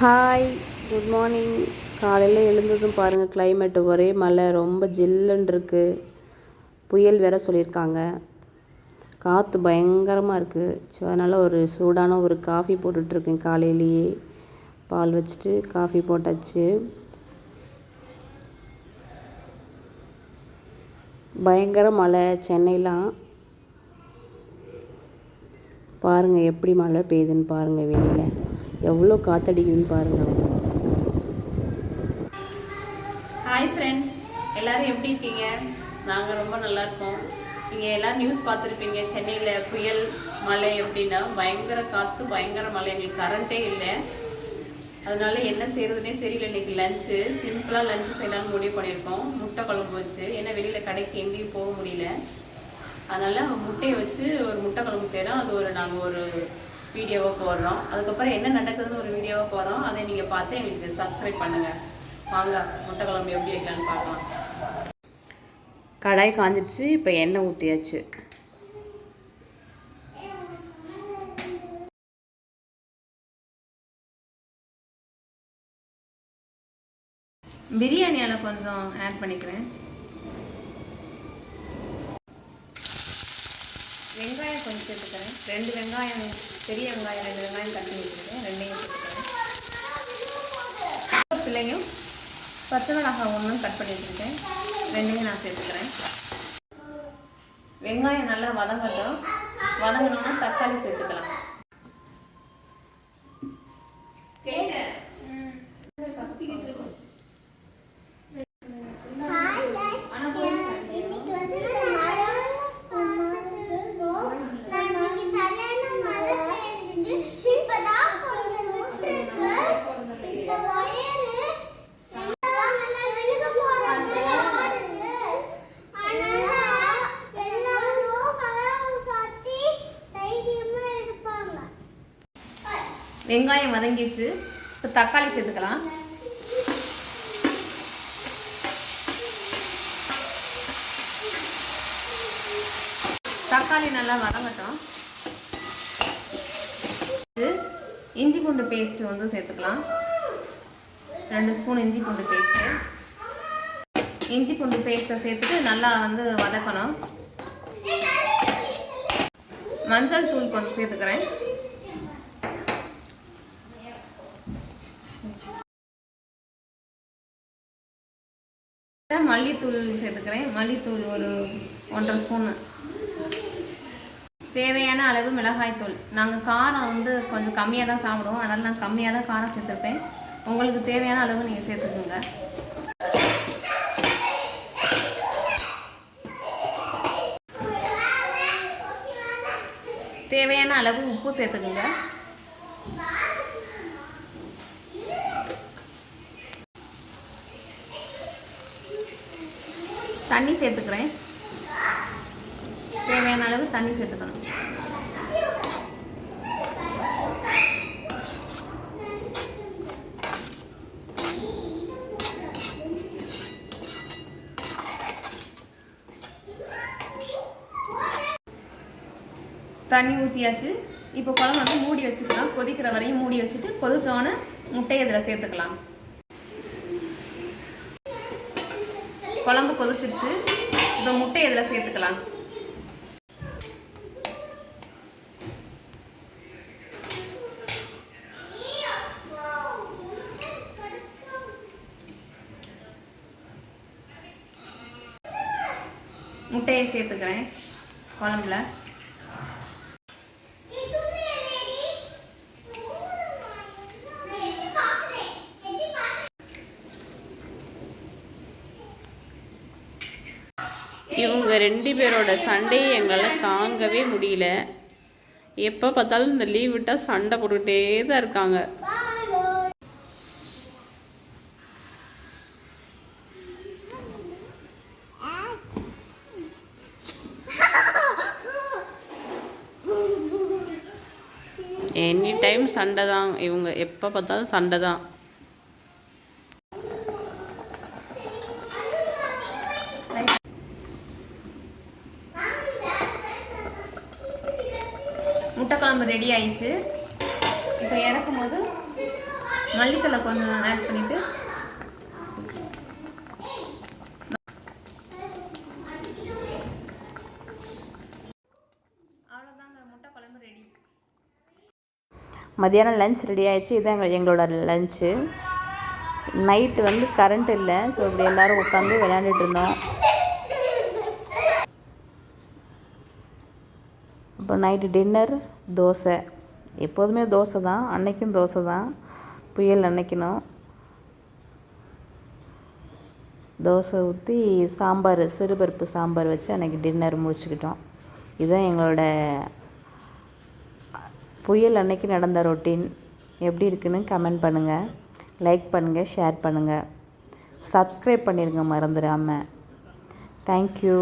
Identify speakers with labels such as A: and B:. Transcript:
A: Hi, good morning. காலையில் எழுந்ததும் பாருங்கள், கிளைமேட்டு ஒரே மழை, ரொம்ப ஜில்லுன்னு இருக்குது. புயல் வேற சொல்லியிருக்காங்க. காற்று பயங்கரமாக இருக்குது. ஸோ அதனால் ஒரு சூடான ஒரு காஃபி போட்டுட்ருக்கேன். காலையிலேயே பால் வச்சுட்டு காஃபி போட்டாச்சு. பயங்கர மழை சென்னைலாம். பாருங்கள் எப்படி மழை பெய்யுதுன்னு பாருங்கள். வெளியில் எவ்வளோ காற்றடிக்குதுன்னு பாருங்கள்.
B: ஹாய் ஃப்ரெண்ட்ஸ், எல்லோரும் எப்படி இருக்கீங்க? நாங்கள் ரொம்ப நல்லாயிருக்கோம். நீங்கள் எல்லோரும் நியூஸ் பார்த்துருப்பீங்க. சென்னையில் புயல் மழை எப்படின்னா பயங்கர காற்று, பயங்கர மழை. எங்களுக்கு கரண்ட்டே இல்லை. அதனால என்ன செய்கிறதுனே தெரியல. இன்றைக்கி லஞ்சு சிம்பிளாக லஞ்சு செய்யலாம்னு முடிவு பண்ணியிருக்கோம். முட்டை குழம்பு வச்சு, ஏன்னா வெளியில் கடைக்கு எங்கேயும் போக முடியல. அதனால் முட்டையை வச்சு ஒரு முட்டை குழம்பு செய்கிறோம். அது நாங்கள் ஒரு வீடியோவாக போடுறோம். அதுக்கப்புறம் என்ன நடக்குதுன்னு ஒரு வீடியோவாக போடுறோம். அதை நீங்கள் பார்த்து எங்களுக்கு சப்ஸ்கிரைப் பண்ணுங்கள். வாங்க முட்டை குழம்பு எப்படி வைக்கலான்னு பார்க்கலாம்.
A: கடாய் காஞ்சிடுச்சு. இப்போ எண்ணெய் ஊற்றியாச்சு.
B: பிரியாணியால் கொஞ்சம் ஆட் பண்ணிக்கிறேன். வெங்காயம் கொஞ்சம் சேர்த்துக்கிறேன். 2 வெங்காயம், பெரிய வெங்காயம் 2 வெங்காயம் கட் பண்ணி வச்சுருக்கேன். 2ஐயும் சேர்த்துக்கிறேன். பிள்ளையும் பச்சை மிளகாய் 1 கட் பண்ணி வச்சுருக்கேன். 2ஐயும் நான் சேர்த்துக்கிறேன். வெங்காயம் நல்லா வதங்கட்டும். வதங்கணும்னா தக்காளி சேர்த்துக்கலாம். வெங்காயம் வதங்கிச்சு. இப்போ தக்காளி சேர்த்துக்கலாம். தக்காளி நல்லா வதங்கட்டும். இஞ்சி பூண்டு பேஸ்ட் சேர்த்துக்கலாம். 2 ஸ்பூன் இஞ்சி பூண்டு பேஸ்ட்டு. இஞ்சி பூண்டு பேஸ்ட்டை சேர்த்துட்டு நல்லா வதக்கணும். மஞ்சள் தூள் கொஞ்சம் சேர்த்துக்கிறேன். மல்லித்தூள் சேர்த்துக்கிறேன். மல்லித்தூள் ஒரு 1.5 ஸ்பூனு. தேவையான அளவு மிளகாய்த்தூள். நாங்கள் காரம் கொஞ்சம் கம்மியாக தான் சாப்பிடுவோம். அதனால் நான் கம்மியாக தான் காரம் சேர்த்துருப்பேன். உங்களுக்கு தேவையான அளவு நீங்கள் சேர்த்துக்கோங்க. தேவையான அளவு உப்பு சேர்த்துக்குங்க. தண்ணி சேர்த்துக்கிறேன். தேவையான அளவு தண்ணி சேர்த்துக்கணும். தண்ணி ஊற்றியாச்சு. இப்போ குழம்பு மூடி வச்சுக்கலாம். கொதிக்கிற வரையும் மூடி வச்சுட்டு கொதிச்சோன்னு முட்டையை இதில் சேர்த்துக்கலாம். குழம்பு கொதிச்சிருச்சு. இப்போ முட்டை இதில் சேர்த்துக்கலாம். முட்டையை சேர்த்துக்கிறேன் குழம்புல.
A: இவங்க 2 பேரோட சண்டையை எங்களால் தாங்கவே முடியல. எப்போ பார்த்தாலும் இந்த லீவ் விட்டால் சண்டை போட்டுக்கிட்டே தான் இருக்காங்க. எனி டைம் சண்டை தான். இவங்க எப்போ பார்த்தாலும் சண்டை தான்.
B: முட்டை குழம்பு ரெடி ஆயிடுச்சு. இப்போ இறக்கும் போது
C: மல்லித்தலை கொஞ்சம் ஆட் பண்ணிவிட்டு அவ்வளோதாங்க, முட்டை குழம்பு ரெடி.
A: மதியானம் லஞ்ச் ரெடி ஆகிடுச்சு. இதுதான் எங்களோட லஞ்சு. நைட்டு வந்து கரண்ட் இல்லை, ஸோ இப்படி எல்லோரும் உட்காந்து விளையாண்டுட்டு இருந்தோம். இப்போ நைட்டு டின்னர் தோசை. எப்போதுமே தோசை தான், அன்னைக்கும் தோசை தான், புயல் அன்னைக்கணும். தோசை ஊற்றி சாம்பார், சிறுபருப்பு சாம்பார் வச்சு அன்றைக்கி டின்னர் முடிச்சுக்கிட்டோம். இதுதான் எங்களோட புயல் அன்னைக்கு நடந்த ரொட்டீன். எப்படி இருக்குன்னு கமெண்ட் பண்ணுங்கள், லைக் பண்ணுங்கள், ஷேர் பண்ணுங்கள், சப்ஸ்கிரைப் பண்ணிடுங்க மறந்துடாமல். தேங்க்யூ.